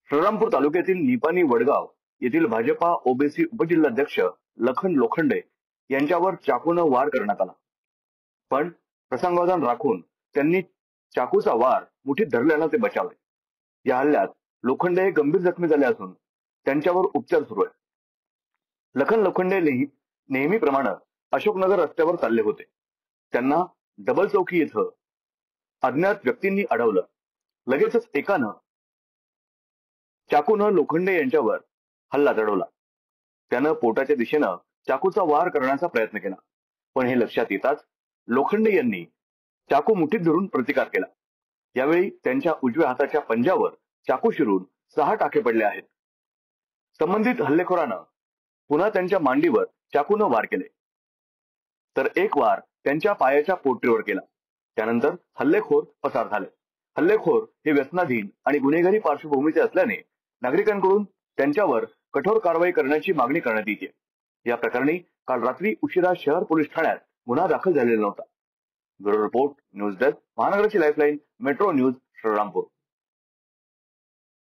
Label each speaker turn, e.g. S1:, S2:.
S1: श्रीरामपूर तालुक्यातील निपाणी वडगाव येथील भाजपा ओबीसी उपजिल्हाध्यक्ष लखन लोखंडे यांच्यावर चाकूनं वार करण्यात आला, पण प्रसंगावधान राखून त्यांनी चाकूचा वार मुठीत धरल्यानं ते बचावले. या हल्ल्यात लोखंडे हे गंभीर जखमी झाले असून त्यांच्यावर उपचार सुरू आहेत. लखन लोखंडे नेहमीप्रमाणे अशोकनगर रस्त्यावर चालले होते. त्यांना डबल चौकी येथे अज्ञात व्यक्तींनी अडवलं. लगेचच एकानं चाकूनं लोखंडे यांच्यावर हल्ला चढवला. त्यानं पोटाच्या दिशेनं चाकूचा वार करण्याचा प्रयत्न केला, पण हे लक्षात येताच लोखंडे यांनी चाकू मुठीत धरून प्रतिकार केला. यावेळी त्यांच्या उजव्या हाताच्या पंजावर चाकू शिरून 6 टाके पडले आहेत. संबंधित हल्लेखोरानं पुन्हा त्यांच्या मांडीवर चाकूनं वार केले, तर एक वार त्यांच्या पायाच्या पोटरीवर केला. त्यानंतर हल्लेखोर पसार झाले. हल्लेखोर हे व्यसनाधीन आणि गुन्हेगारी पार्श्वभूमीचे असल्याने नागरिकांकडून त्यांच्यावर कठोर कारवाई करण्याची मागणी करण्यात येते. या प्रकरणी काल रात्री उशिरा शहर पोलीस ठाण्यात गुन्हा दाखल झालेला नव्हता. ब्युरो रिपोर्ट, न्यूज डेस्क, महानगराची लाईफलाईन, मेट्रो न्यूज, श्रीरामपूर.